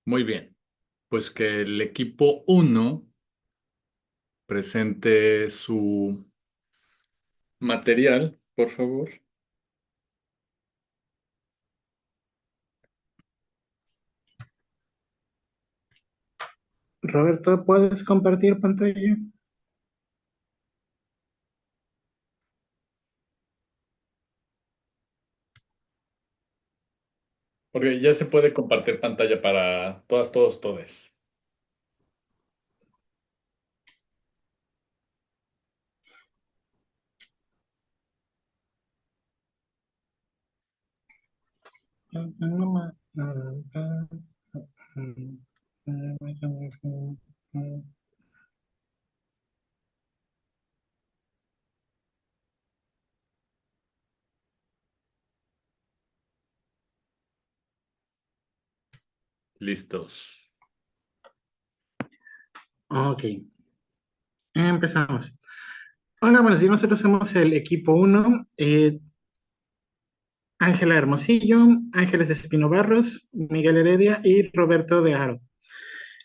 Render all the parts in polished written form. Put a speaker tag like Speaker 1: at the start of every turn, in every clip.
Speaker 1: Muy bien. Pues que el equipo uno presente su material, por favor.
Speaker 2: Roberto, ¿puedes compartir pantalla?
Speaker 1: Porque ya se puede compartir pantalla para todas, todos, todes. Listos.
Speaker 2: Ok, empezamos. Hola, buenos días. Nosotros somos el equipo uno. Ángela Hermosillo, Ángeles Espino Barros, Miguel Heredia y Roberto de Aro.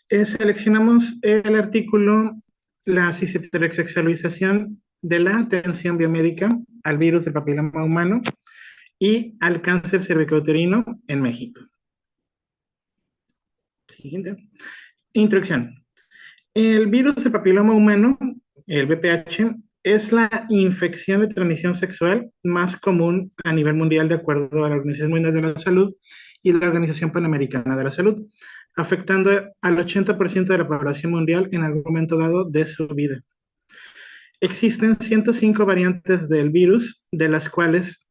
Speaker 2: Seleccionamos el artículo La cisterexexualización de la atención biomédica al virus del papiloma humano y al cáncer cervicouterino en México. Siguiente. Introducción. El virus del papiloma humano, el VPH, es la infección de transmisión sexual más común a nivel mundial de acuerdo a la Organización Mundial de la Salud y la Organización Panamericana de la Salud, afectando al 80% de la población mundial en algún momento dado de su vida. Existen 105 variantes del virus, de las cuales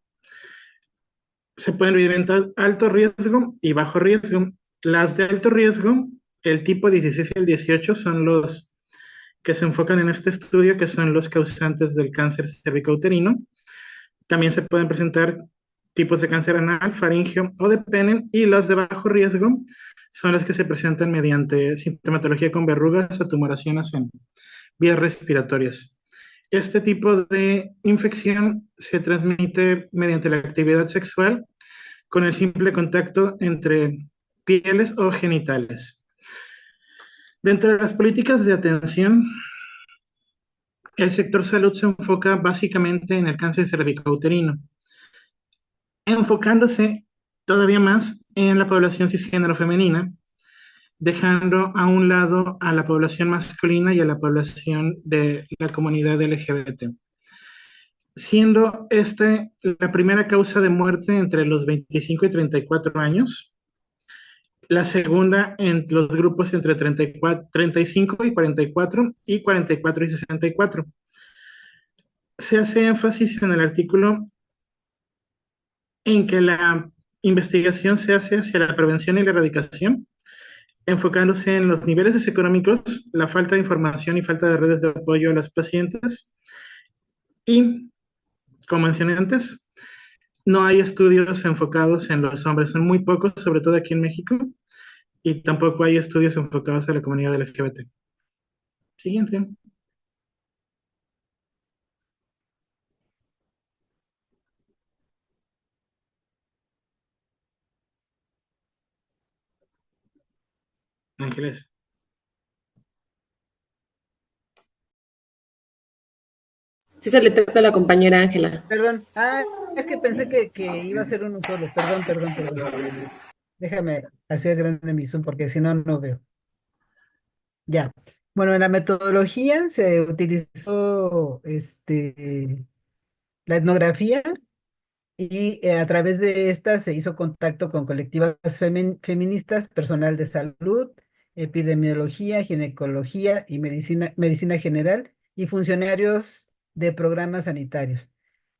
Speaker 2: se pueden dividir en alto riesgo y bajo riesgo. Las de alto riesgo, el tipo 16 y el 18, son los que se enfocan en este estudio, que son los causantes del cáncer cervicouterino. También se pueden presentar tipos de cáncer anal, faríngeo o de pene, y los de bajo riesgo son las que se presentan mediante sintomatología con verrugas o tumoraciones en vías respiratorias. Este tipo de infección se transmite mediante la actividad sexual con el simple contacto entre pieles o genitales. Dentro de las políticas de atención, el sector salud se enfoca básicamente en el cáncer cervicouterino, enfocándose todavía más en la población cisgénero femenina, dejando a un lado a la población masculina y a la población de la comunidad LGBT, siendo la primera causa de muerte entre los 25 y 34 años, la segunda en los grupos entre 35 y 44 y 44 y 64. Se hace énfasis en el artículo en que la investigación se hace hacia la prevención y la erradicación, enfocándose en los niveles socioeconómicos, la falta de información y falta de redes de apoyo a las pacientes. Y, como mencioné antes, no hay estudios enfocados en los hombres, son muy pocos, sobre todo aquí en México, y tampoco hay estudios enfocados a la comunidad LGBT. Siguiente. Ángeles.
Speaker 3: Sí se le toca a la compañera Ángela.
Speaker 4: Perdón. Es que pensé que iba a ser uno solo. Perdón, perdón, perdón. Déjame hacer grande mi Zoom porque si no, no veo. Ya. Bueno, en la metodología se utilizó la etnografía y a través de esta se hizo contacto con colectivas feministas, personal de salud, epidemiología, ginecología y medicina general y funcionarios de programas sanitarios.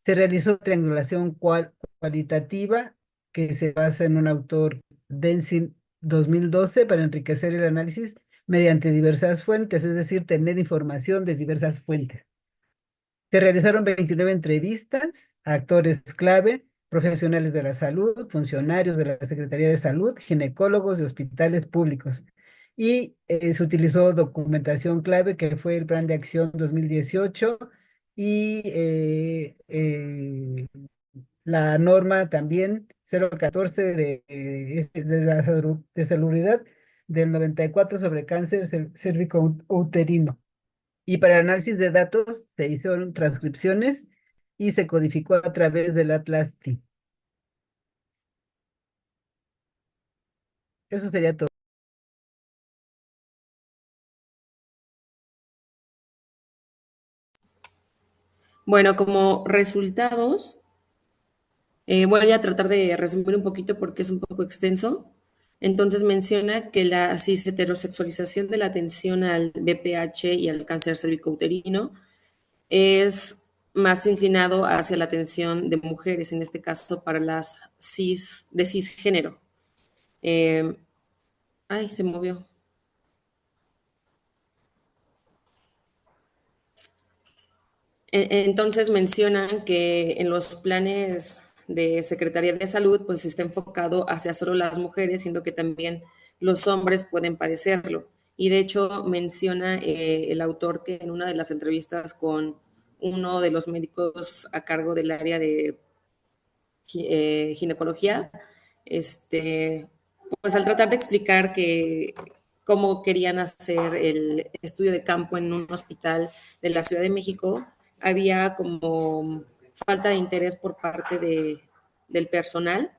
Speaker 4: Se realizó triangulación cualitativa que se basa en un autor Denzin 2012 para enriquecer el análisis mediante diversas fuentes, es decir, tener información de diversas fuentes. Se realizaron 29 entrevistas a actores clave, profesionales de la salud, funcionarios de la Secretaría de Salud, ginecólogos de hospitales públicos. Y se utilizó documentación clave que fue el Plan de Acción 2018 y la norma también 014 de salubridad del 94 sobre cáncer cérvico-uterino. Y para el análisis de datos se hicieron transcripciones y se codificó a través del Atlas-T. Eso sería todo.
Speaker 3: Bueno, como resultados, voy a tratar de resumir un poquito porque es un poco extenso. Entonces menciona que la cis-heterosexualización de la atención al BPH y al cáncer cervicouterino es más inclinado hacia la atención de mujeres, en este caso para las de cisgénero. Eh, ay, se movió. Entonces mencionan que en los planes de Secretaría de Salud pues está enfocado hacia solo las mujeres, siendo que también los hombres pueden padecerlo. Y de hecho menciona el autor que en una de las entrevistas con uno de los médicos a cargo del área de ginecología, pues al tratar de explicar que cómo querían hacer el estudio de campo en un hospital de la Ciudad de México, había como falta de interés por parte del personal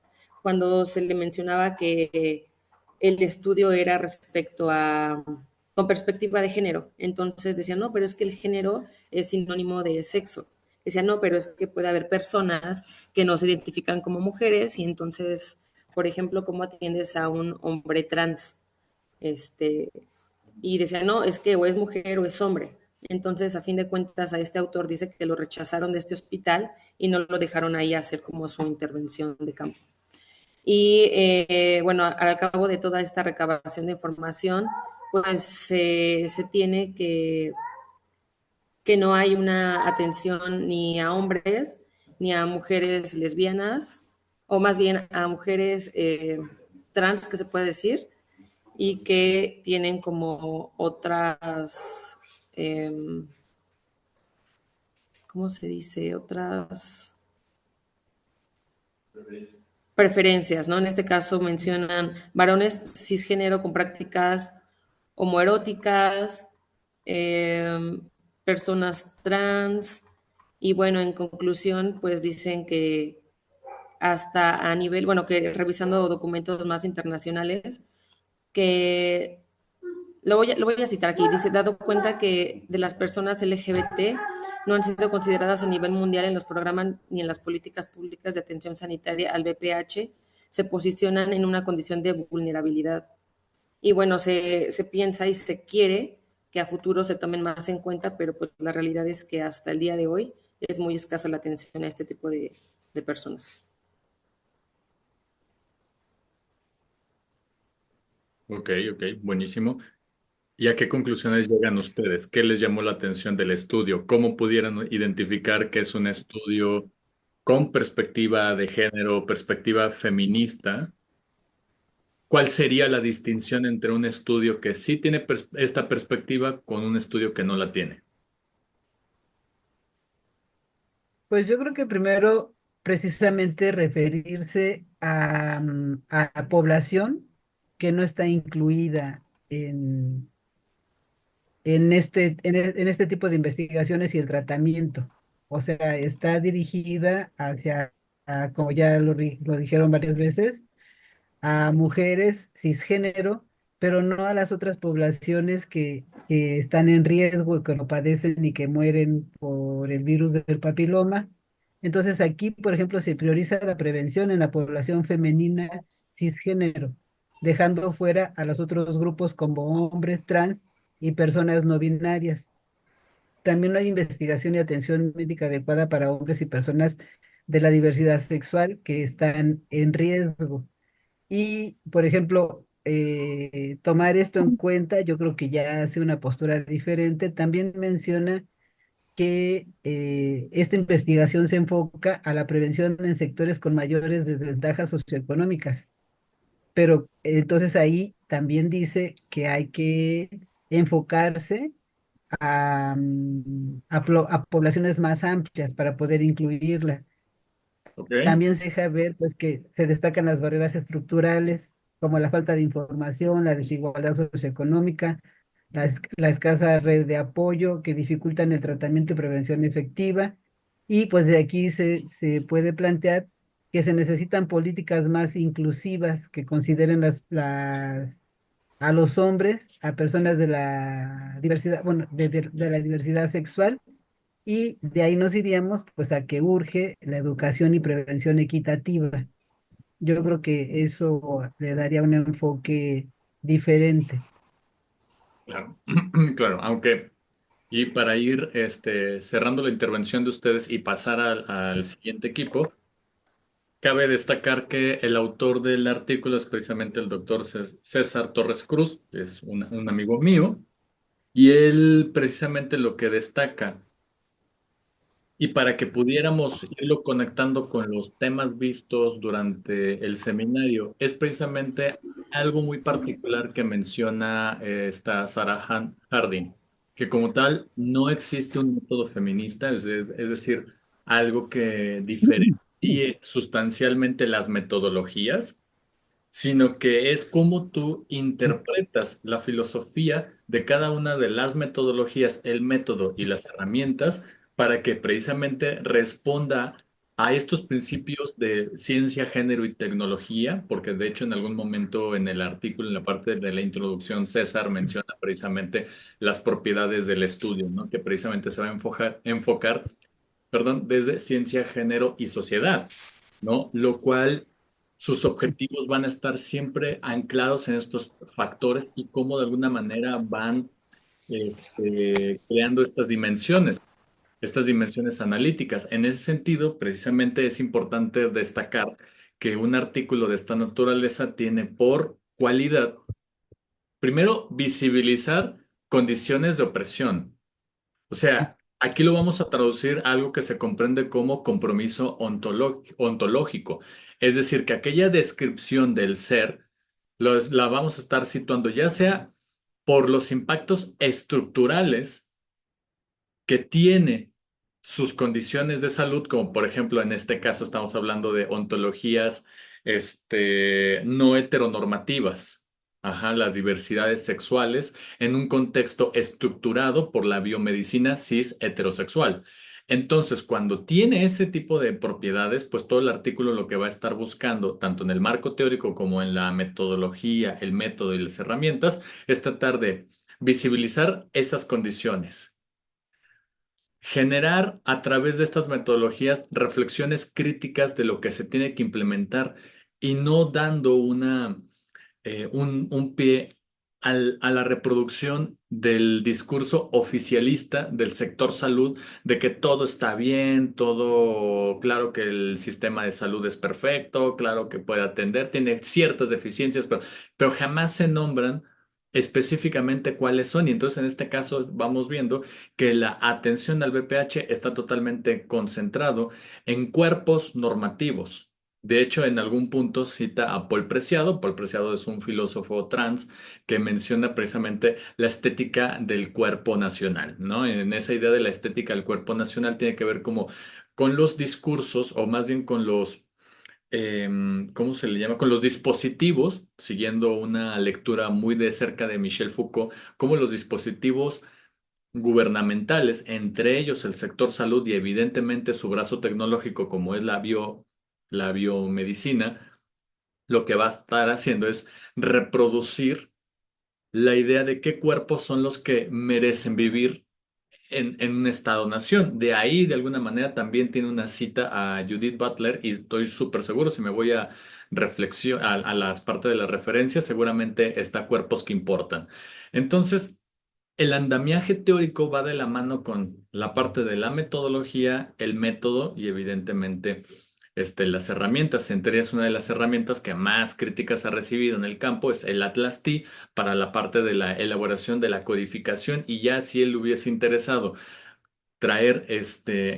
Speaker 3: cuando se le mencionaba que el estudio era respecto a con perspectiva de género. Entonces decían, no, pero es que el género es sinónimo de sexo. Decían, no, pero es que puede haber personas que no se identifican como mujeres y entonces, por ejemplo, ¿cómo atiendes a un hombre trans? Este, y decían, no, es que o es mujer o es hombre. Entonces, a fin de cuentas, a este autor dice que lo rechazaron de este hospital y no lo dejaron ahí hacer como su intervención de campo. Y bueno, al cabo de toda esta recabación de información, pues se tiene que no hay una atención ni a hombres ni a mujeres lesbianas, o más bien a mujeres trans, que se puede decir, y que tienen como otras, eh, ¿cómo se dice? Otras preferencias, ¿no? En este caso mencionan varones cisgénero con prácticas homoeróticas, eh, personas trans, y bueno, en conclusión, pues dicen que hasta a nivel, bueno, que revisando documentos más internacionales, que lo voy a citar aquí, dice, dado cuenta que de las personas LGBT no han sido consideradas a nivel mundial en los programas ni en las políticas públicas de atención sanitaria al VPH, se posicionan en una condición de vulnerabilidad. Y bueno, se piensa y se quiere que a futuro se tomen más en cuenta, pero pues la realidad es que hasta el día de hoy es muy escasa la atención a este tipo de personas.
Speaker 1: Ok, ok, buenísimo. ¿Y a qué conclusiones llegan ustedes? ¿Qué les llamó la atención del estudio? ¿Cómo pudieran identificar que es un estudio con perspectiva de género, perspectiva feminista? ¿Cuál sería la distinción entre un estudio que sí tiene esta perspectiva con un estudio que no la tiene?
Speaker 4: Pues yo creo que primero precisamente referirse a la población que no está incluida en este tipo de investigaciones y el tratamiento. O sea, está dirigida hacia, como ya lo dijeron varias veces, a mujeres cisgénero, pero no a las otras poblaciones que están en riesgo, que lo padecen y que mueren por el virus del papiloma. Entonces aquí, por ejemplo, se prioriza la prevención en la población femenina cisgénero, dejando fuera a los otros grupos como hombres trans y personas no binarias. También no hay investigación y atención médica adecuada para hombres y personas de la diversidad sexual que están en riesgo. Y, por ejemplo, tomar esto en cuenta, yo creo que ya hace una postura diferente. También menciona que esta investigación se enfoca a la prevención en sectores con mayores desventajas socioeconómicas, pero entonces ahí también dice que hay que enfocarse a poblaciones más amplias para poder incluirla.
Speaker 1: Ok,
Speaker 4: También se deja ver pues que se destacan las barreras estructurales, como la falta de información, la desigualdad socioeconómica, la escasa red de apoyo que dificultan el tratamiento y prevención efectiva. Y pues de aquí se puede plantear que se necesitan políticas más inclusivas que consideren a los hombres, a personas de la diversidad, bueno, de la diversidad sexual, y de ahí nos iríamos pues a que urge la educación y prevención equitativa. Yo creo que eso le daría un enfoque diferente.
Speaker 1: Claro, claro, aunque, y para ir cerrando la intervención de ustedes y pasar al siguiente equipo, cabe destacar que el autor del artículo es precisamente el doctor César Torres Cruz, que es un amigo mío, y él precisamente lo que destaca, y para que pudiéramos irlo conectando con los temas vistos durante el seminario, es precisamente algo muy particular que menciona esta Harding, que como tal no existe un método feminista, es decir, algo que diferencie sustancialmente las metodologías, sino que es cómo tú interpretas la filosofía de cada una de las metodologías, el método y las herramientas para que precisamente responda a estos principios de ciencia, género y tecnología, porque de hecho en algún momento en el artículo, en la parte de la introducción, César menciona precisamente las propiedades del estudio, ¿no? Que precisamente se va a enfocar, perdón, desde ciencia, género y sociedad, ¿no? Lo cual sus objetivos van a estar siempre anclados en estos factores y cómo de alguna manera van creando estas dimensiones analíticas. En ese sentido, precisamente es importante destacar que un artículo de esta naturaleza tiene por cualidad, primero, visibilizar condiciones de opresión. O sea, aquí lo vamos a traducir a algo que se comprende como compromiso ontológico. Es decir, que aquella descripción del ser la vamos a estar situando ya sea por los impactos estructurales que tiene sus condiciones de salud, como por ejemplo en este caso estamos hablando de ontologías no heteronormativas, ajá, las diversidades sexuales en un contexto estructurado por la biomedicina cis heterosexual. Entonces, cuando tiene ese tipo de propiedades, pues todo el artículo lo que va a estar buscando, tanto en el marco teórico como en la metodología, el método y las herramientas, es tratar de visibilizar esas condiciones, generar a través de estas metodologías reflexiones críticas de lo que se tiene que implementar y no dando un pie a la reproducción del discurso oficialista del sector salud, de que todo está bien, todo, claro que el sistema de salud es perfecto, claro que puede atender, tiene ciertas deficiencias, pero jamás se nombran específicamente cuáles son. Y entonces en este caso vamos viendo que la atención al BPH está totalmente concentrado en cuerpos normativos. De hecho, en algún punto cita a Paul Preciado. Paul Preciado es un filósofo trans que menciona precisamente la estética del cuerpo nacional, ¿no? En esa idea de la estética del cuerpo nacional tiene que ver como con los discursos, o más bien con ¿cómo se le llama? Con los dispositivos, siguiendo una lectura muy de cerca de Michel Foucault, como los dispositivos gubernamentales, entre ellos el sector salud y evidentemente su brazo tecnológico como es la biomedicina, lo que va a estar haciendo es reproducir la idea de qué cuerpos son los que merecen vivir en un estado-nación. De ahí, de alguna manera, también tiene una cita a Judith Butler y estoy súper seguro, si me voy a reflexión, a las partes de las referencias, seguramente está cuerpos que importan. Entonces, el andamiaje teórico va de la mano con la parte de la metodología, el método y evidentemente las herramientas. Entre ellas, una de las herramientas que más críticas ha recibido en el campo es el Atlas T para la parte de la elaboración de la codificación, y ya si él le hubiese interesado traer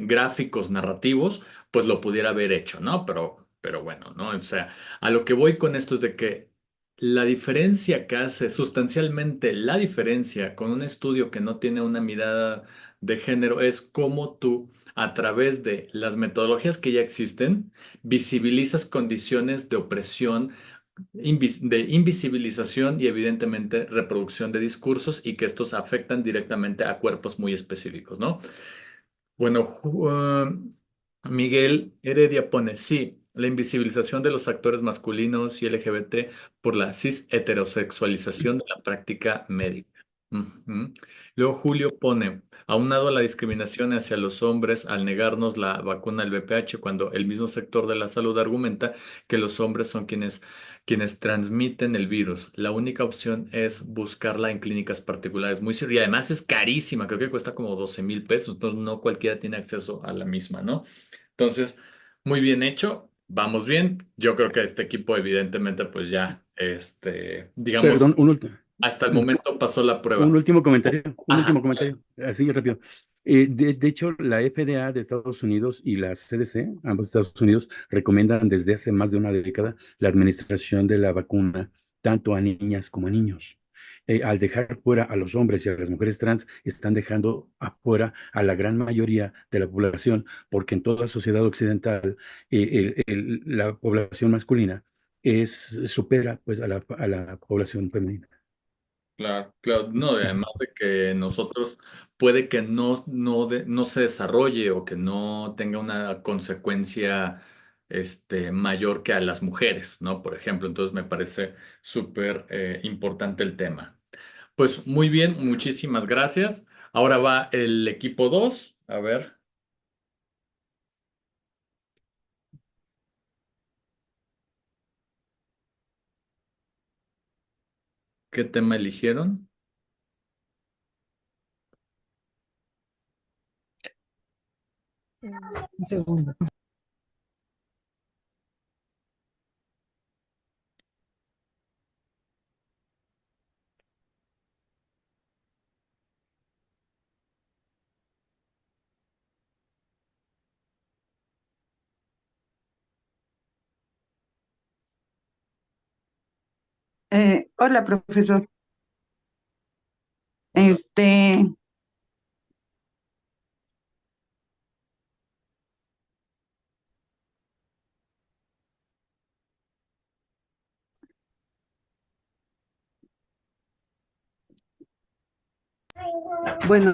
Speaker 1: gráficos narrativos, pues lo pudiera haber hecho, ¿no? Pero bueno, ¿no? O sea, a lo que voy con esto es de que la diferencia que hace sustancialmente la diferencia con un estudio que no tiene una mirada de género es cómo tú, a través de las metodologías que ya existen, visibilizas condiciones de opresión de invisibilización y evidentemente reproducción de discursos y que estos afectan directamente a cuerpos muy específicos, ¿no? Bueno, Miguel Heredia pone, sí, la invisibilización de los actores masculinos y LGBT por la cis heterosexualización de la práctica médica. Ujú. Luego Julio pone, aunado a la discriminación hacia los hombres al negarnos la vacuna del VPH, cuando el mismo sector de la salud argumenta que los hombres son quienes transmiten el virus. La única opción es buscarla en clínicas particulares. Muy y además es carísima, creo que cuesta como 12,000 pesos, entonces no cualquiera tiene acceso a la misma, ¿no? Entonces, muy bien hecho, vamos bien. Yo creo que este equipo evidentemente pues ya, digamos,
Speaker 5: Perdón,
Speaker 1: hasta el momento pasó la
Speaker 5: un
Speaker 1: prueba.
Speaker 5: último comentario,
Speaker 1: Ajá.
Speaker 5: así rápido. De hecho, la FDA de Estados Unidos y la CDC, ambos de Estados Unidos, recomiendan desde hace más de una década la administración de la vacuna tanto a niñas como a niños. Al dejar fuera a los hombres y a las mujeres trans, están dejando afuera a la gran mayoría de la población, porque en toda sociedad occidental, la población masculina supera pues, a la población femenina.
Speaker 1: Claro, claro, no, además de que nosotros puede que no se desarrolle o que no tenga una consecuencia mayor que a las mujeres, ¿no? Por ejemplo, entonces me parece súper importante el tema. Pues muy bien, muchísimas gracias. Ahora va el equipo 2. A ver, ¿qué tema eligieron?
Speaker 4: Un segundo.
Speaker 6: Hola, profesor. Este,
Speaker 7: Bueno,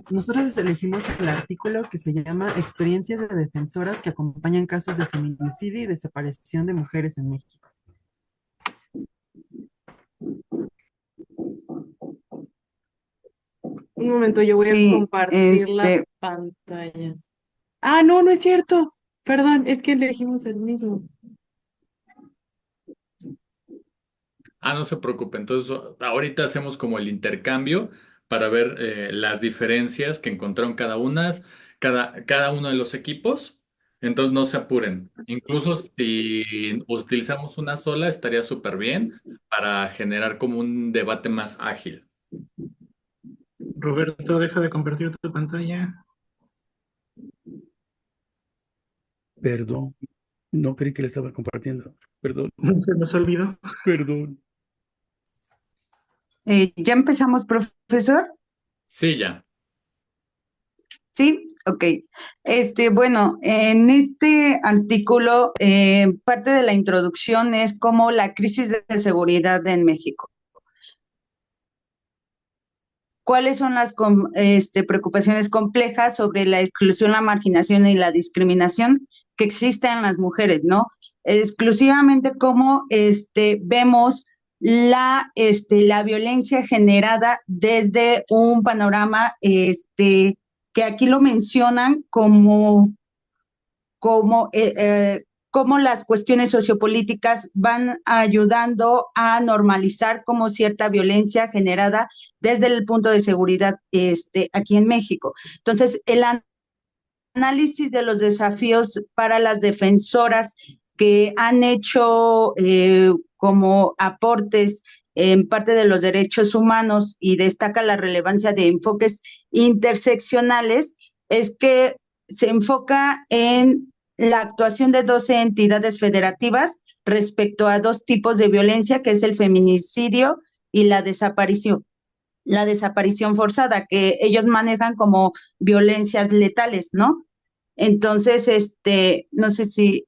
Speaker 7: nosotros elegimos el artículo que se llama Experiencias de defensoras que acompañan casos de feminicidio y desaparición de mujeres en México. Un momento, yo voy a
Speaker 6: sí,
Speaker 7: compartir la pantalla. Ah, no, no es cierto. Perdón, es que elegimos el mismo.
Speaker 1: No se preocupe. Entonces, ahorita hacemos como el intercambio para ver las diferencias que encontraron cada uno de los equipos. Entonces, no se apuren. Incluso si utilizamos una sola, estaría súper bien para generar como un debate más ágil.
Speaker 2: Roberto, deja de compartir tu pantalla.
Speaker 5: Perdón, no creí que le estaba compartiendo. Perdón,
Speaker 2: Se nos olvidó.
Speaker 5: perdón.
Speaker 6: ¿Ya empezamos, profesor?
Speaker 1: Sí, ya.
Speaker 6: Sí, ok. Bueno, en este artículo, parte de la introducción es como la crisis de seguridad en México. ¿Cuáles son las preocupaciones complejas sobre la exclusión, la marginación y la discriminación que existen en las mujeres, ¿no? Exclusivamente cómo vemos la violencia generada desde un panorama que aquí lo mencionan como cómo las cuestiones sociopolíticas van ayudando a normalizar como cierta violencia generada desde el punto de seguridad aquí en México. Entonces, el análisis de los desafíos para las defensoras que han hecho como aportes en parte de los derechos humanos y destaca la relevancia de enfoques interseccionales, es que se enfoca en la actuación de 12 entidades federativas respecto a dos tipos de violencia, que es el feminicidio y la desaparición forzada, que ellos manejan como violencias letales, ¿no? Entonces, no sé si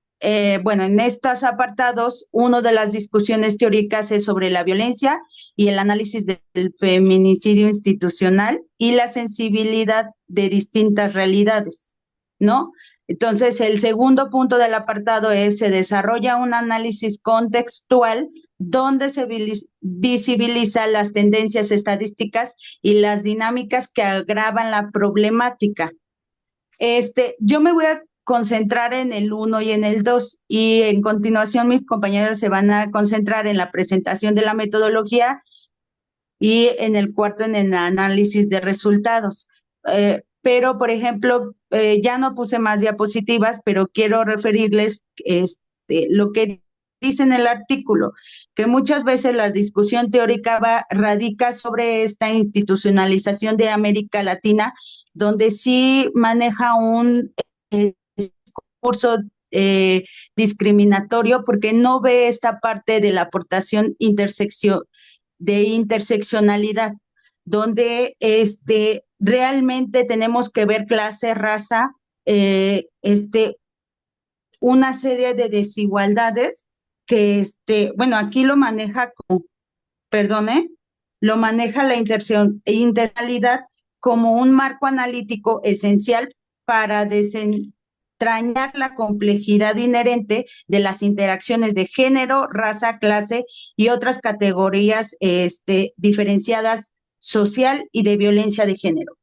Speaker 6: bueno, en estos apartados, una de las discusiones teóricas es sobre la violencia y el análisis del feminicidio institucional y la sensibilidad de distintas realidades, ¿no? Entonces, el segundo punto del apartado es, se desarrolla un análisis contextual donde se visibiliza las tendencias estadísticas y las dinámicas que agravan la problemática. Yo me voy a concentrar en el uno y en el 2 y en continuación mis compañeros se van a concentrar en la presentación de la metodología y en el cuarto en el análisis de resultados. Pero, por ejemplo, ya no puse más diapositivas, pero quiero referirles lo que dice en el artículo, que muchas veces la discusión teórica radica sobre esta institucionalización de América Latina, donde sí maneja un discurso discriminatorio porque no ve esta parte de la aportación de interseccionalidad, donde realmente tenemos que ver clase, raza, una serie de desigualdades que, bueno, aquí lo maneja perdone, lo maneja la interseccionalidad como un marco analítico esencial para desentrañar la complejidad inherente de las interacciones de género, raza, clase y otras categorías diferenciadas social y de violencia de género.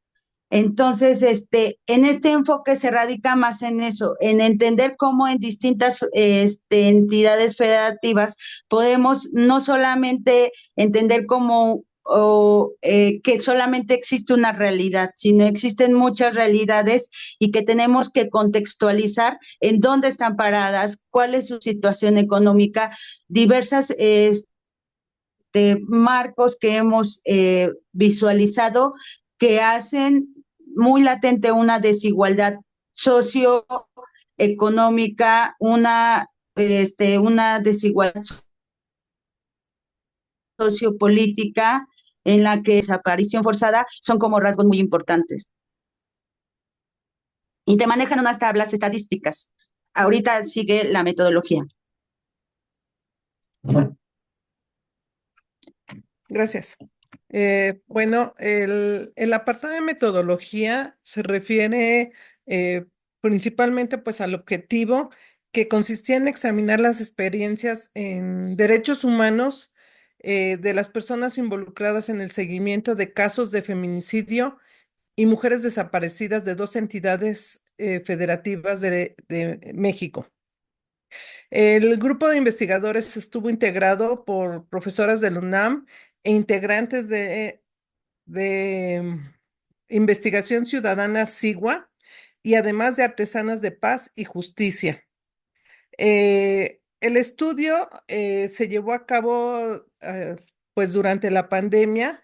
Speaker 6: Entonces, en este enfoque se radica más en eso, en entender cómo en distintas entidades federativas podemos no solamente entender cómo que solamente existe una realidad, sino existen muchas realidades y que tenemos que contextualizar en dónde están paradas, cuál es su situación económica, diversas marcos que hemos visualizado que hacen muy latente una desigualdad socioeconómica, una desigualdad sociopolítica en la que desaparición forzada son como rasgos muy importantes. Y te manejan unas tablas estadísticas. Ahorita sigue la metodología.
Speaker 8: Gracias. Bueno, el apartado de metodología se refiere principalmente pues al objetivo que consistía en examinar las experiencias en derechos humanos de las personas involucradas en el seguimiento de casos de feminicidio y mujeres desaparecidas de dos entidades federativas de México. El grupo de investigadores estuvo integrado por profesoras del UNAM e integrantes de Investigación Ciudadana SIGUA y además de artesanas de paz y justicia. El estudio se llevó a cabo pues durante la pandemia.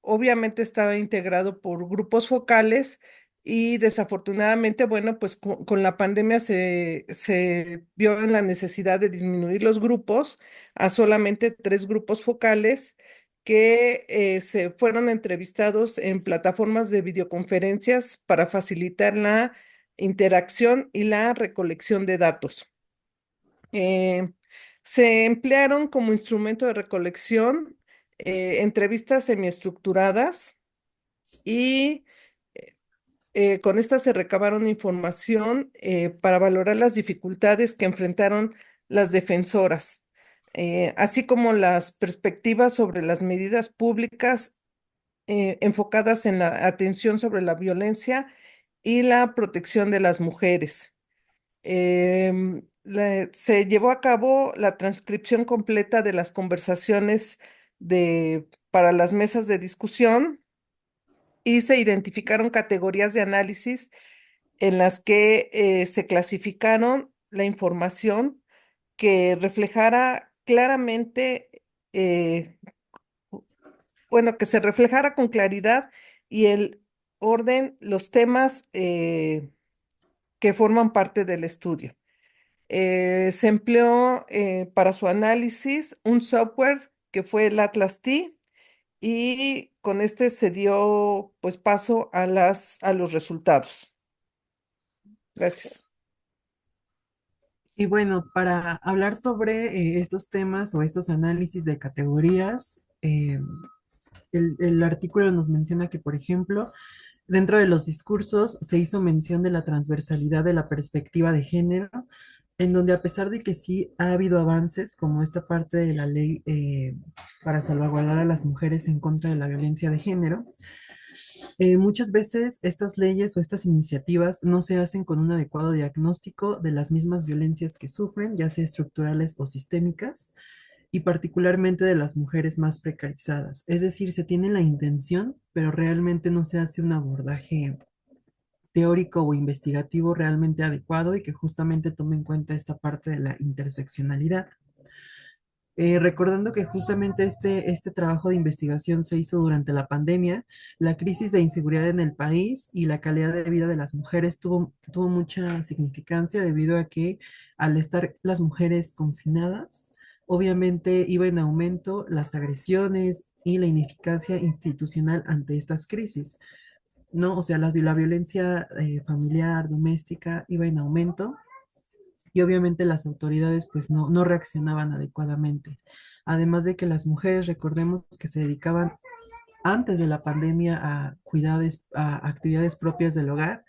Speaker 8: Obviamente estaba integrado por grupos focales y desafortunadamente, bueno, pues con la pandemia se vio en la necesidad de disminuir los grupos a solamente 3 grupos focales que se fueron entrevistados en plataformas de videoconferencias para facilitar la interacción y la recolección de datos. Se emplearon como instrumento de recolección entrevistas semiestructuradas y con estas se recabaron información para valorar las dificultades que enfrentaron las defensoras, así como las perspectivas sobre las medidas públicas enfocadas en la atención sobre la violencia y la protección de las mujeres. Se llevó a cabo la transcripción completa de las conversaciones para las mesas de discusión y se identificaron categorías de análisis en las que se clasificaron la información que reflejara claramente, bueno, que se reflejara con claridad y el orden, los temas que forman parte del estudio. Se empleó para su análisis un software que fue el Atlas T y con este se dio pues paso a los resultados. Gracias.
Speaker 7: Y bueno, para hablar sobre estos temas o estos análisis de categorías, el artículo nos menciona que, por ejemplo, dentro de los discursos se hizo mención de la transversalidad de la perspectiva de género, en donde a pesar de que sí ha habido avances, como esta parte de la ley para salvaguardar a las mujeres en contra de la violencia de género, muchas veces estas leyes o estas iniciativas no se hacen con un adecuado diagnóstico de las mismas violencias que sufren, ya sea estructurales o sistémicas, y particularmente de las mujeres más precarizadas. Es decir, se tiene la intención, pero realmente no se hace un abordaje teórico o investigativo realmente adecuado y que justamente tome en cuenta esta parte de la interseccionalidad. Recordando que justamente este trabajo de investigación se hizo durante la pandemia, la crisis de inseguridad en el país y la calidad de vida de las mujeres tuvo mucha significancia debido a que al estar las mujeres confinadas, obviamente iba en aumento las agresiones y la ineficacia institucional ante estas crisis, ¿no? O sea, la violencia familiar, doméstica iba en aumento y obviamente las autoridades pues no reaccionaban adecuadamente. Además de que las mujeres, recordemos que se dedicaban antes de la pandemia a actividades propias del hogar,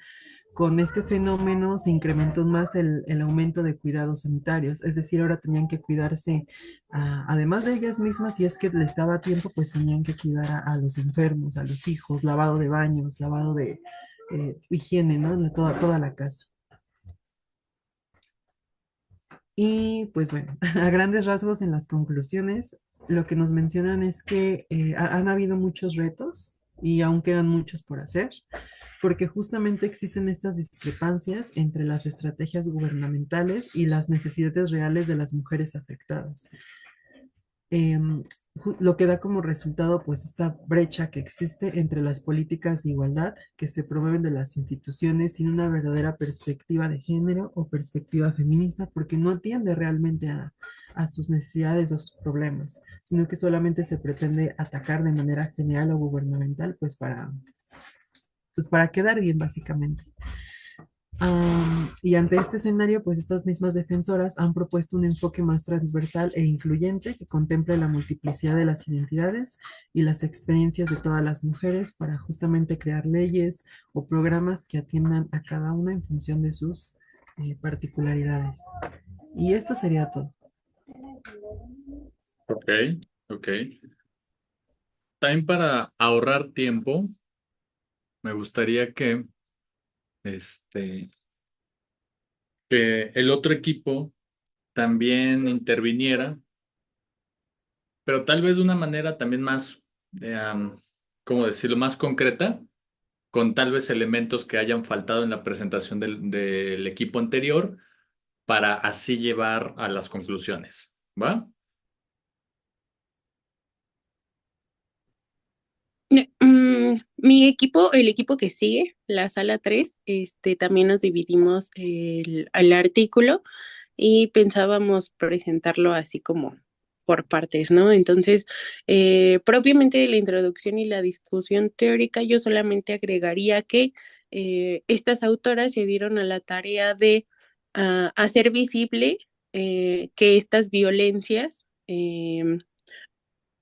Speaker 7: con este fenómeno se incrementó más el aumento de cuidados sanitarios, es decir, ahora tenían que cuidarse, además de ellas mismas, si es que les daba tiempo, pues tenían que cuidar a los enfermos, a los hijos, lavado de baños, lavado de higiene, ¿no? De toda la casa. Y pues bueno, a grandes rasgos en las conclusiones, lo que nos mencionan es que han habido muchos retos y aún quedan muchos por hacer, porque justamente existen estas discrepancias entre las estrategias gubernamentales y las necesidades reales de las mujeres afectadas. Em, lo que da como resultado pues esta brecha que existe entre las políticas de igualdad que se promueven de las instituciones sin una verdadera perspectiva de género o perspectiva feminista, porque no atiende realmente a sus necesidades o sus problemas, sino que solamente se pretende atacar de manera general o gubernamental pues para quedar bien básicamente. Y ante este escenario, pues estas mismas defensoras han propuesto un enfoque más transversal e incluyente que contemple la multiplicidad de las identidades y las experiencias de todas las mujeres para justamente crear leyes o programas que atiendan a cada una en función de sus particularidades. Y esto sería todo.
Speaker 1: Ok, ok. También para ahorrar tiempo, me gustaría este, que el otro equipo también interviniera, pero tal vez de una manera también más, ¿cómo decirlo?, más concreta, con tal vez elementos que hayan faltado en la presentación del equipo anterior, para así llevar a las conclusiones. ¿Va?
Speaker 9: Mi equipo, el equipo que sigue, la sala 3, también nos dividimos el artículo y pensábamos presentarlo así como por partes, ¿no? Entonces, propiamente de la introducción y la discusión teórica, yo solamente agregaría que estas autoras se dieron a la tarea de hacer visible que estas violencias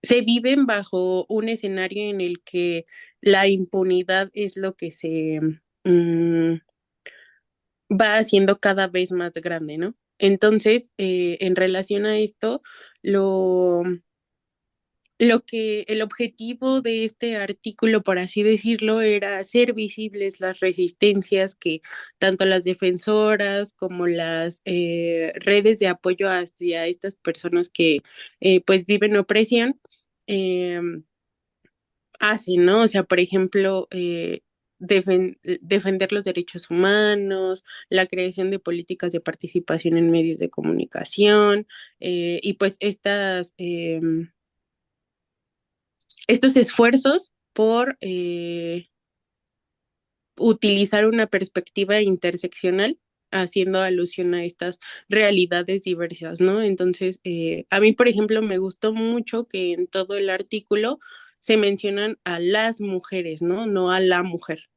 Speaker 9: se viven bajo un escenario en el que la impunidad es lo que se va haciendo cada vez más grande, ¿no? Entonces, en relación a esto, lo, lo que el objetivo de este artículo, por así decirlo, era hacer visibles las resistencias que tanto las defensoras como las redes de apoyo hacia estas personas que pues viven opresión eh, hacen, ¿no? O sea, por ejemplo, defender los derechos humanos, la creación de políticas de participación en medios de comunicación y pues estos esfuerzos por utilizar una perspectiva interseccional haciendo alusión a estas realidades diversas, ¿no? Entonces, a mí, por ejemplo, me gustó mucho que en todo el artículo se mencionan a las mujeres, ¿no? No a la mujer.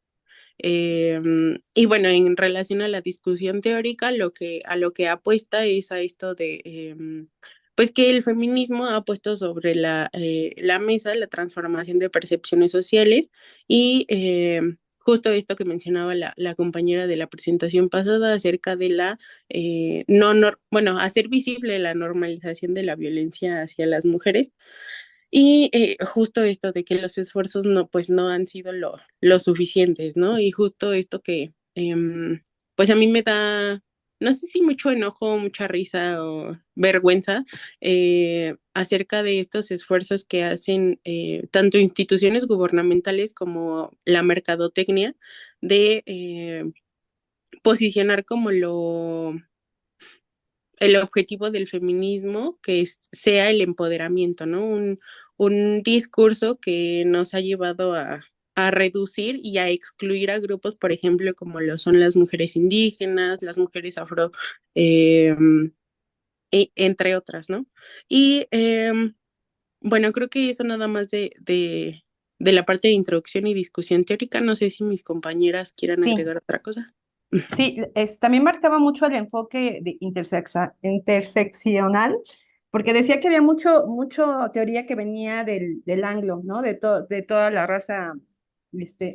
Speaker 9: Y bueno, en relación a la discusión teórica, a lo que apuesta es a esto de, pues que el feminismo ha puesto sobre la mesa la transformación de percepciones sociales y justo esto que mencionaba la compañera de la presentación pasada acerca de bueno, hacer visible la normalización de la violencia hacia las mujeres. Y justo esto de que los esfuerzos no, pues no han sido lo suficientes, ¿no? Y justo esto que, pues a mí me da, no sé si mucho enojo, mucha risa o vergüenza acerca de estos esfuerzos que hacen tanto instituciones gubernamentales como la mercadotecnia de posicionar como el objetivo del feminismo, sea el empoderamiento, ¿no? Un discurso que nos ha llevado a reducir y a excluir a grupos, por ejemplo, como lo son las mujeres indígenas, las mujeres afro, eh, entre otras, ¿no? Y bueno, creo que eso nada más de la parte de introducción y discusión teórica. No sé si mis compañeras quieran
Speaker 10: Sí,
Speaker 9: agregar otra cosa.
Speaker 10: sí, también marcaba mucho el enfoque de interseccional, porque decía que había mucho teoría que venía del anglo, ¿no? De toda la raza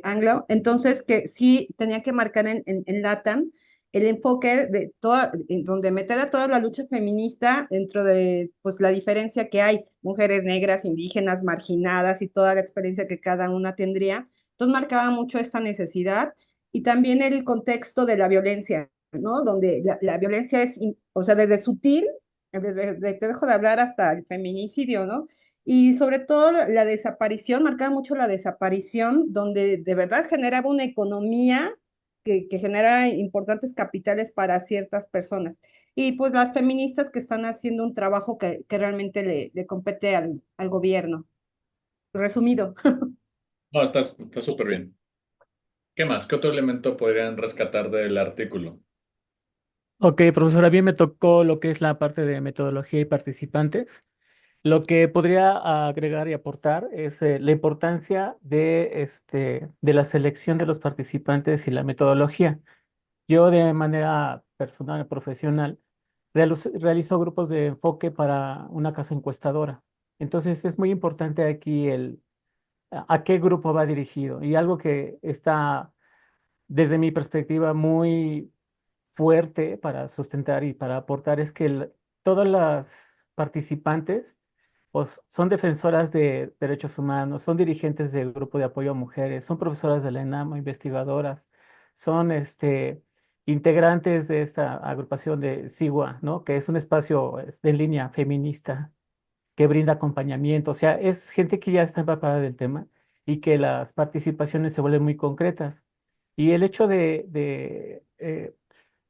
Speaker 10: anglo. Entonces, que sí tenía que marcar en LATAM el enfoque de toda, en donde meter a toda la lucha feminista dentro de pues la diferencia que hay, mujeres negras, indígenas, marginadas y toda la experiencia que cada una tendría. Entonces marcaba mucho esta necesidad y también el contexto de la violencia, ¿no? Donde la violencia es, o sea, desde sutil, desde te dejo de hablar hasta el feminicidio, ¿no? Y sobre todo la desaparición, marcaba mucho la desaparición, donde de verdad generaba una economía que genera importantes capitales para ciertas personas. Y pues las feministas que están haciendo un trabajo que realmente le compete al gobierno. Resumido.
Speaker 1: No, está súper bien. ¿Qué más? ¿Qué otro elemento podrían rescatar del artículo?
Speaker 2: Ok, profesora, bien me tocó lo que es la parte de metodología y participantes. Lo que podría agregar y aportar es la importancia de la selección de los participantes y la metodología. Yo de manera personal, profesional, realizo grupos de enfoque para una casa encuestadora. Entonces es muy importante aquí a qué grupo va dirigido. Y algo que está desde mi perspectiva muy fuerte para sustentar y para aportar es que todas las participantes pues, son defensoras de derechos humanos, son dirigentes del grupo de apoyo a mujeres, son profesoras de la ENAM, investigadoras, son integrantes de esta agrupación de SIGUA, ¿no? Que es un espacio en línea feminista que brinda acompañamiento. O sea, es gente que ya está empapada del tema y que las participaciones se vuelven muy concretas. Y el hecho en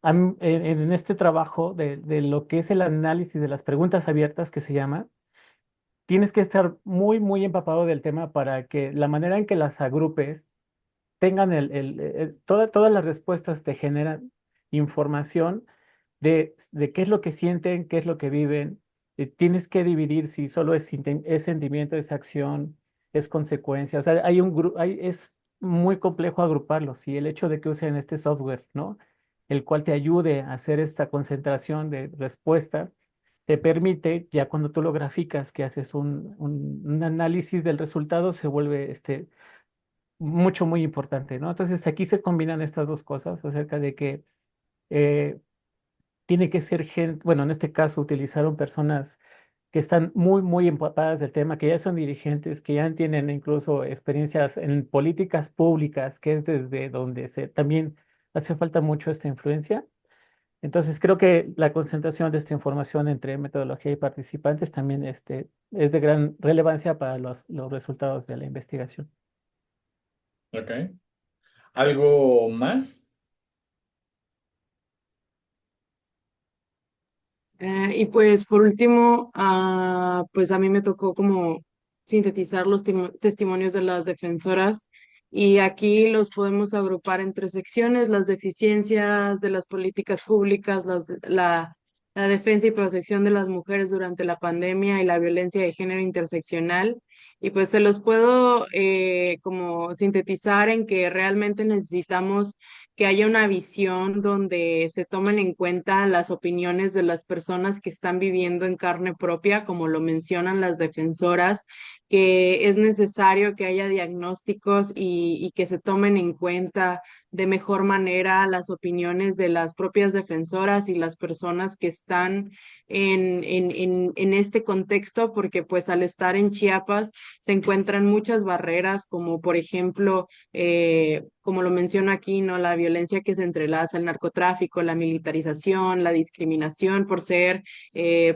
Speaker 2: este trabajo de lo que es el análisis de las preguntas abiertas que se llama, tienes que estar muy, muy empapado del tema para que la manera en que las agrupes tengan todas las respuestas te generan información de qué es lo que sienten, qué es lo que viven. Tienes que dividir si solo es sentimiento, es acción, es consecuencia. O sea, es muy complejo agruparlos y el hecho de que usen este software, ¿no? El cual te ayude a hacer esta concentración de respuestas, te permite, ya cuando tú lo graficas, que haces un análisis del resultado, se vuelve mucho, muy importante, ¿no? Entonces aquí se combinan estas dos cosas acerca de que eh, tiene que ser gente, bueno, en este caso utilizaron personas que están muy, muy empapadas del tema, que ya son dirigentes, que ya tienen incluso experiencias en políticas públicas, que es desde donde también hace falta mucho esta influencia. Entonces creo que la concentración de esta información entre metodología y participantes también es de gran relevancia para los resultados de la investigación.
Speaker 1: Ok. ¿Algo más?
Speaker 7: Y pues por último, pues a mí me tocó como sintetizar los testimonios de las defensoras y aquí los podemos agrupar en tres secciones: las deficiencias de las políticas públicas, la defensa y protección de las mujeres durante la pandemia y la violencia de género interseccional
Speaker 9: Y pues se los puedo como sintetizar en que realmente necesitamos que haya una visión donde se tomen en cuenta las opiniones de las personas que están viviendo en carne propia, como lo mencionan las defensoras, que es necesario que haya diagnósticos y que se tomen en cuenta de mejor manera las opiniones de las propias defensoras y las personas que están en este contexto, porque pues al estar en Chiapas se encuentran muchas barreras, como por ejemplo, como lo menciono aquí, ¿no? La violencia que se entrelaza, el narcotráfico, la militarización, la discriminación por ser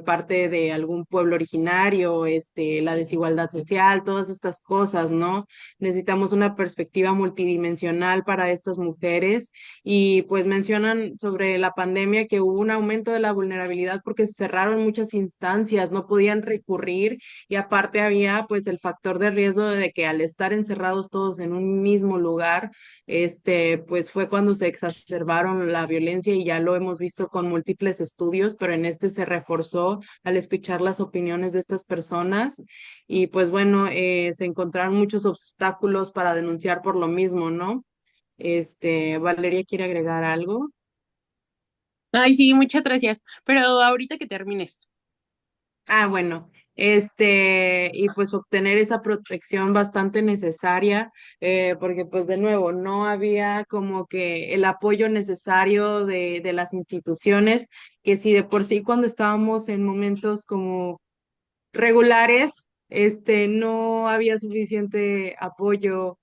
Speaker 9: parte de algún pueblo originario, la desigualdad social, todas estas cosas, ¿no? Necesitamos una perspectiva multidimensional para estas mujeres y pues mencionan sobre la pandemia que hubo un aumento de la vulnerabilidad porque se cerraron muchas instancias, no podían recurrir y aparte había pues el factor de riesgo de que al estar encerrados todos en un mismo lugar, pues fue cuando se exacerbaron la violencia y ya lo hemos visto con múltiples estudios, pero en este se reforzó al escuchar las opiniones de estas personas y pues bueno, se encontraron muchos obstáculos para denunciar por lo mismo, ¿no? Valeria quiere agregar algo. Ay, sí, muchas gracias. Pero ahorita que termines. Ah, bueno, y pues obtener esa protección bastante necesaria, porque pues de nuevo, no había como que el apoyo necesario de las instituciones, que si de por sí cuando estábamos en momentos como regulares, no había suficiente apoyo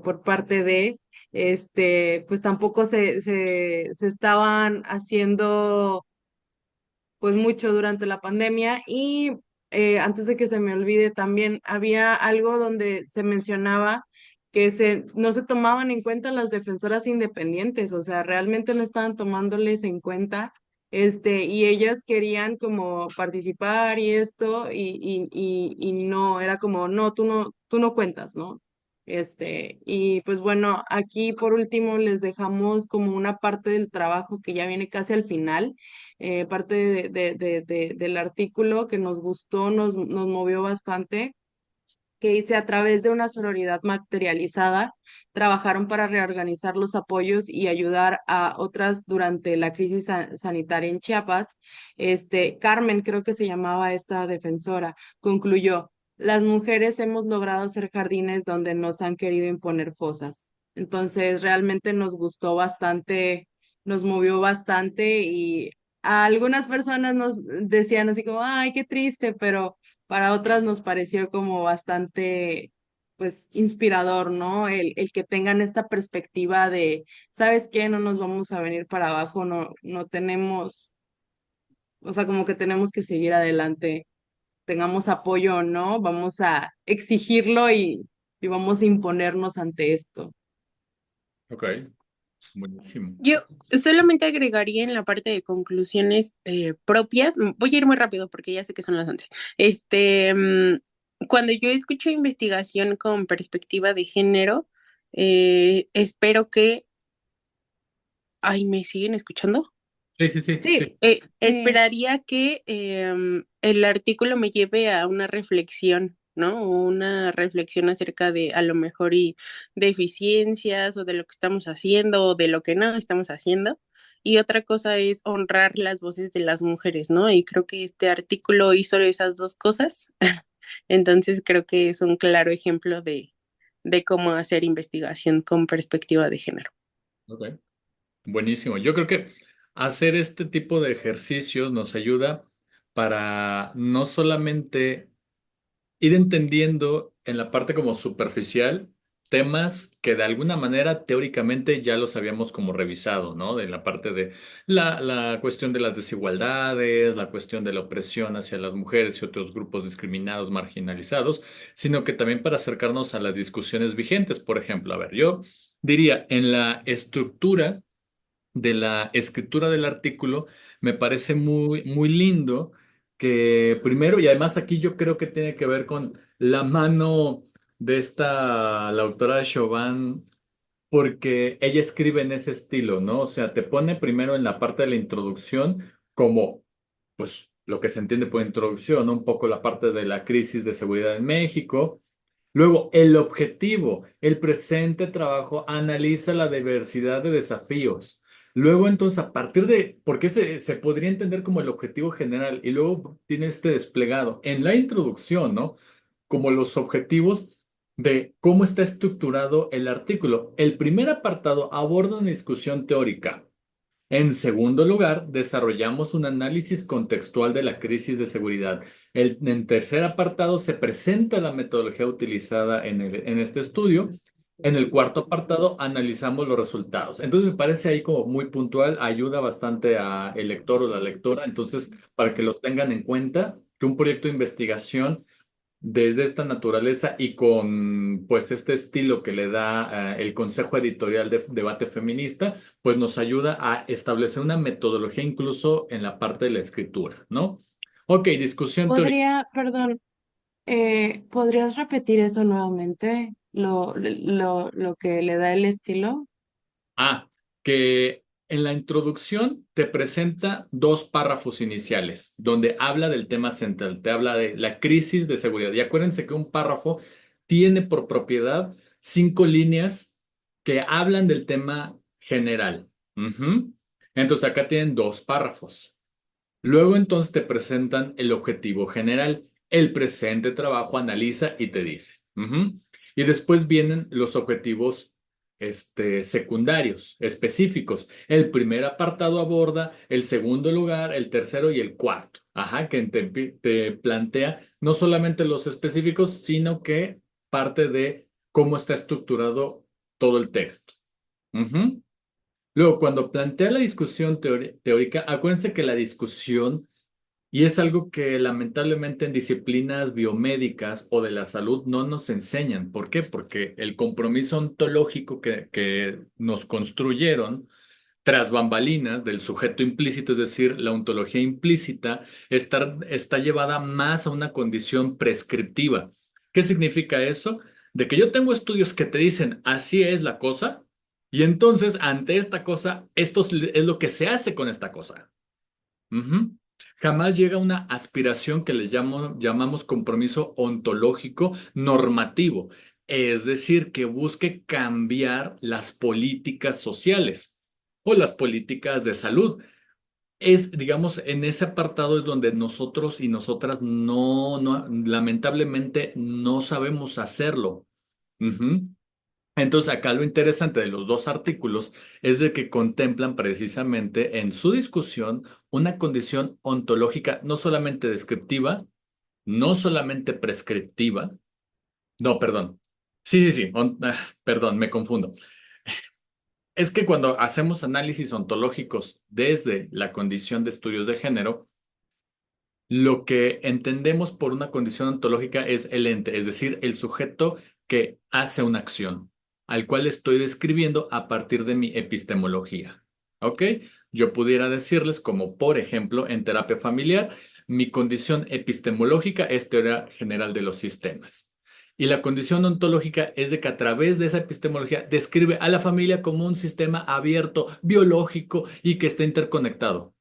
Speaker 9: por parte pues tampoco se estaban haciendo pues mucho durante la pandemia y antes de que se me olvide también había algo donde se mencionaba que no se tomaban en cuenta las defensoras independientes, o sea, realmente no estaban tomándoles en cuenta, y ellas querían como participar y esto, y no, era como, no, tú no cuentas, ¿no? Y pues bueno, aquí por último les dejamos como una parte del trabajo que ya viene casi al final, parte del artículo que nos gustó, nos movió bastante, que dice, a través de una sororidad materializada, trabajaron para reorganizar los apoyos y ayudar a otras durante la crisis sanitaria en Chiapas. Carmen, creo que se llamaba esta defensora, concluyó, las mujeres hemos logrado ser jardines donde nos han querido imponer fosas. Entonces, realmente nos gustó bastante, nos movió bastante y a algunas personas nos decían así como, ay, qué triste, pero para otras nos pareció como bastante, pues, inspirador, ¿no? El que tengan esta perspectiva de, ¿sabes qué? No nos vamos a venir para abajo, no tenemos, o sea, como que tenemos que seguir adelante, tengamos apoyo o no, vamos a exigirlo y vamos a imponernos ante esto.
Speaker 1: Ok, buenísimo.
Speaker 9: Yo solamente agregaría en la parte de conclusiones propias, voy a ir muy rápido porque ya sé que son las 11. Cuando yo escucho investigación con perspectiva de género, espero que, ay, ¿me siguen escuchando?
Speaker 1: Sí, sí, sí,
Speaker 10: Sí,
Speaker 1: sí.
Speaker 9: Esperaría que el artículo me lleve a una reflexión, ¿no? Una reflexión acerca de a lo mejor y deficiencias o de lo que estamos haciendo o de lo que no estamos haciendo. Y otra cosa es honrar las voces de las mujeres, ¿no? Y creo que este artículo hizo esas dos cosas. Entonces creo que es un claro ejemplo de cómo hacer investigación con perspectiva de género.
Speaker 1: Ok, buenísimo. Yo creo que hacer este tipo de ejercicios nos ayuda para no solamente ir entendiendo en la parte como superficial temas que de alguna manera teóricamente ya los habíamos como revisado, ¿no? De la parte de la cuestión de las desigualdades, la cuestión de la opresión hacia las mujeres y otros grupos discriminados, marginalizados, sino que también para acercarnos a las discusiones vigentes. Por ejemplo, a ver, yo diría en la estructura de la escritura del artículo, me parece muy, muy lindo que primero, y además aquí yo creo que tiene que ver con la mano de la autora Chauvin, porque ella escribe en ese estilo, ¿no? O sea, te pone primero en la parte de la introducción como, pues, lo que se entiende por introducción, ¿no? Un poco la parte de la crisis de seguridad en México. Luego, el objetivo, el presente trabajo analiza la diversidad de desafíos. Luego, entonces, a partir de, porque se podría entender como el objetivo general y luego tiene este desplegado en la introducción, ¿no? Como los objetivos de cómo está estructurado el artículo. El primer apartado aborda una discusión teórica. En segundo lugar, desarrollamos un análisis contextual de la crisis de seguridad. En tercer apartado se presenta la metodología utilizada en este estudio. En el cuarto apartado analizamos los resultados. Entonces me parece ahí como muy puntual, ayuda bastante a el lector o la lectora. Entonces, para que lo tengan en cuenta, que un proyecto de investigación desde esta naturaleza y con pues este estilo que le da el Consejo Editorial de Debate Feminista, pues nos ayuda a establecer una metodología incluso en la parte de la escritura, ¿no? Ok, discusión teórica.
Speaker 9: Perdón, ¿podrías repetir eso nuevamente? Lo que le da el estilo.
Speaker 1: Ah, que en la introducción te presenta dos párrafos iniciales donde habla del tema central, te habla de la crisis de seguridad. Y acuérdense que un párrafo tiene por propiedad 5 líneas que hablan del tema general. Ujú. Entonces acá tienen 2 párrafos. Luego entonces te presentan el objetivo general. El presente trabajo analiza y te dice. Ujú. Y después vienen los objetivos secundarios, específicos. El primer apartado aborda el segundo lugar, el tercero y el cuarto. Ajá, que te plantea no solamente los específicos, sino que parte de cómo está estructurado todo el texto. Ujú. Luego, cuando plantea la discusión teórica, acuérdense que la discusión, y es algo que lamentablemente en disciplinas biomédicas o de la salud no nos enseñan. ¿Por qué? Porque el compromiso ontológico que nos construyeron tras bambalinas del sujeto implícito, es decir, la ontología implícita, está llevada más a una condición prescriptiva. ¿Qué significa eso? De que yo tengo estudios que te dicen así es la cosa, y entonces ante esta cosa, esto es lo que se hace con esta cosa. Ujú. Jamás llega una aspiración que llamamos compromiso ontológico normativo, es decir, que busque cambiar las políticas sociales o las políticas de salud. Es, digamos, en ese apartado es donde nosotros y nosotras lamentablemente no sabemos hacerlo. Ujú. Entonces, acá lo interesante de los 2 artículos es de que contemplan precisamente en su discusión una condición ontológica no solamente descriptiva, no solamente prescriptiva, no, perdón. Sí, sí, sí, perdón, me confundo. Es que cuando hacemos análisis ontológicos desde la condición de estudios de género, lo que entendemos por una condición ontológica es el ente, es decir, el sujeto que hace una acción, al cual estoy describiendo a partir de mi epistemología. ¿Ok? Yo pudiera decirles como, por ejemplo, en terapia familiar, mi condición epistemológica es teoría general de los sistemas. Y la condición ontológica es de que a través de esa epistemología describe a la familia como un sistema abierto, biológico y que está interconectado.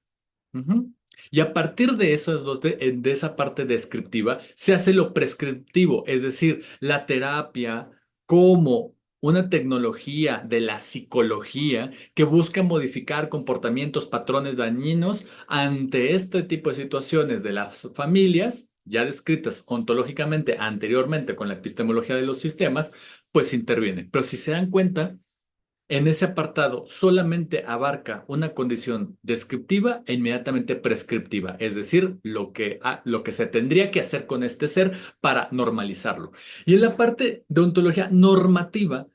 Speaker 1: Ujú. Y a partir de eso, de esa parte descriptiva, se hace lo prescriptivo, es decir, la terapia como una tecnología de la psicología que busca modificar comportamientos, patrones dañinos ante este tipo de situaciones de las familias, ya descritas ontológicamente anteriormente con la epistemología de los sistemas, pues interviene. Pero si se dan cuenta, en ese apartado solamente abarca una condición descriptiva e inmediatamente prescriptiva, es decir, lo que se tendría que hacer con este ser para normalizarlo. Y en la parte de ontología normativa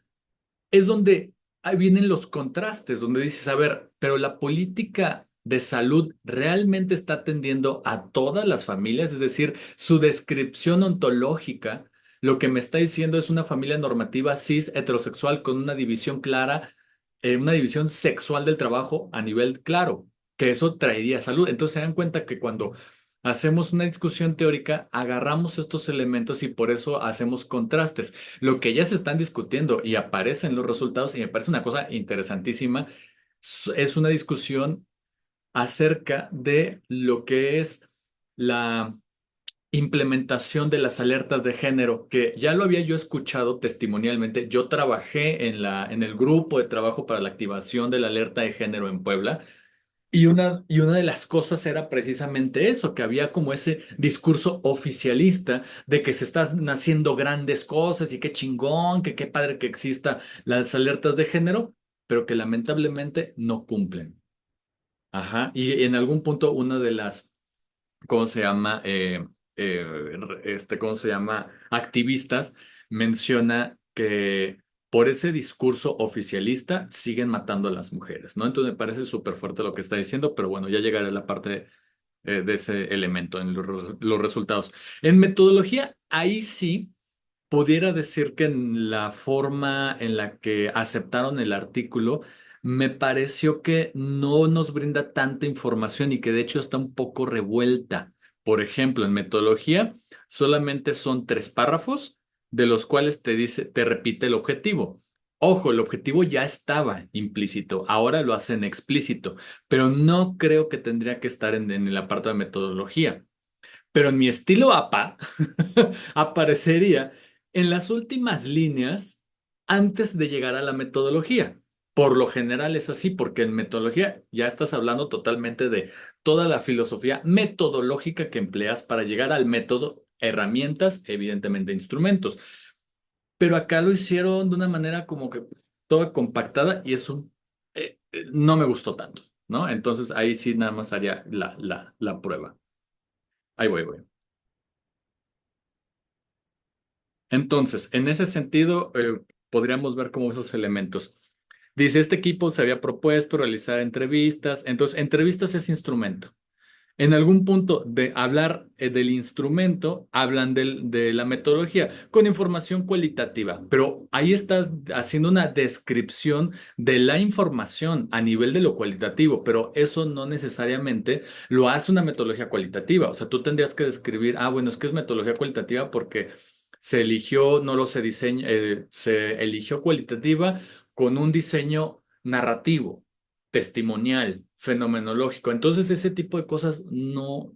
Speaker 1: es donde ahí vienen los contrastes, donde dices, a ver, pero la política de salud realmente está atendiendo a todas las familias, es decir, su descripción ontológica, lo que me está diciendo es una familia normativa cis heterosexual con una división clara, una división sexual del trabajo a nivel claro, que eso traería salud. Entonces se dan cuenta que cuando hacemos una discusión teórica, agarramos estos elementos y por eso hacemos contrastes. Lo que ya se están discutiendo y aparecen los resultados, y me parece una cosa interesantísima, es una discusión acerca de lo que es la implementación de las alertas de género, que ya lo había yo escuchado testimonialmente. Yo trabajé en el grupo de trabajo para la activación de la alerta de género en Puebla. Y una de las cosas era precisamente eso, que había como ese discurso oficialista de que se están haciendo grandes cosas y qué chingón, que qué padre que exista las alertas de género, pero que lamentablemente no cumplen. Ajá. Y en algún punto una de las, ¿cómo se llama? ¿Cómo se llama? Activistas menciona que por ese discurso oficialista siguen matando a las mujeres, ¿no? Entonces me parece súper fuerte lo que está diciendo, pero bueno, ya llegaré a la parte de ese elemento en los resultados. En metodología, ahí sí pudiera decir que en la forma en la que aceptaron el artículo, me pareció que no nos brinda tanta información y que de hecho está un poco revuelta. Por ejemplo, en metodología solamente son 3 párrafos, de los cuales te dice, te repite el objetivo. Ojo, el objetivo ya estaba implícito, ahora lo hacen explícito, pero no creo que tendría que estar en el apartado de metodología. Pero en mi estilo APA aparecería en las últimas líneas antes de llegar a la metodología. Por lo general es así, porque en metodología ya estás hablando totalmente de toda la filosofía metodológica que empleas para llegar al método, herramientas, evidentemente instrumentos. Pero acá lo hicieron de una manera como que toda compactada y eso no me gustó tanto, ¿no? Entonces ahí sí nada más haría la prueba. Ahí voy. Entonces, en ese sentido, podríamos ver como esos elementos. Dice, este equipo se había propuesto realizar entrevistas. Entonces, entrevistas es instrumento. En algún punto de hablar del instrumento, hablan de la metodología con información cualitativa, pero ahí está haciendo una descripción de la información a nivel de lo cualitativo, pero eso no necesariamente lo hace una metodología cualitativa. O sea, tú tendrías que describir, bueno, es que es metodología cualitativa porque se eligió, no lo se diseña, se eligió cualitativa con un diseño narrativo, testimonial, fenomenológico. Entonces, ese tipo de cosas no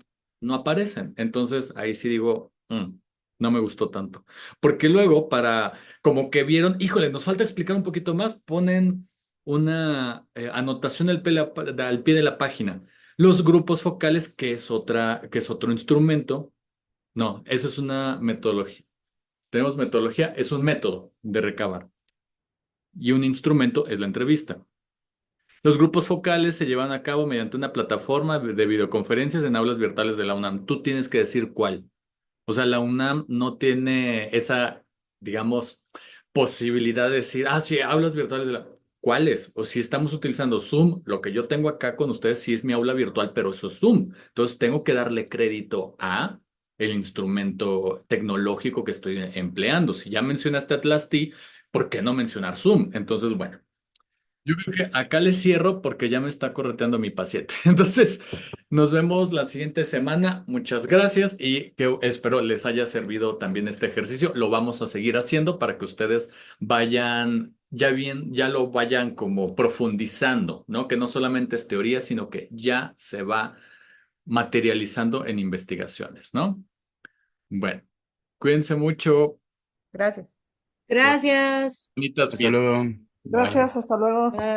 Speaker 1: aparecen. Entonces, ahí sí digo, no me gustó tanto. Porque luego, como que vieron, híjole, nos falta explicar un poquito más, ponen una anotación al pie de la página. Los grupos focales, que es otro instrumento. No, eso es una metodología. Tenemos metodología, es un método de recabar. Y un instrumento es la entrevista. Los grupos focales se llevan a cabo mediante una plataforma de videoconferencias en aulas virtuales de la UNAM. Tú tienes que decir cuál. O sea, la UNAM no tiene esa, digamos, posibilidad de decir, sí, aulas virtuales de la... ¿Cuáles? O si estamos utilizando Zoom, lo que yo tengo acá con ustedes sí es mi aula virtual, pero eso es Zoom. Entonces tengo que darle crédito a el instrumento tecnológico que estoy empleando. Si ya mencionaste Atlas-T, ¿por qué no mencionar Zoom? Entonces, bueno. Yo creo que acá le cierro porque ya me está correteando mi paciente. Entonces, nos vemos la siguiente semana. Muchas gracias y que espero les haya servido también este ejercicio. Lo vamos a seguir haciendo para que ustedes vayan ya lo vayan como profundizando, ¿no? Que no solamente es teoría, sino que ya se va materializando en investigaciones, ¿no? Bueno, cuídense mucho.
Speaker 10: Gracias.
Speaker 6: Gracias.
Speaker 1: Bonitas
Speaker 5: Hasta
Speaker 1: fiestas.
Speaker 5: luego.
Speaker 8: Gracias, hasta luego.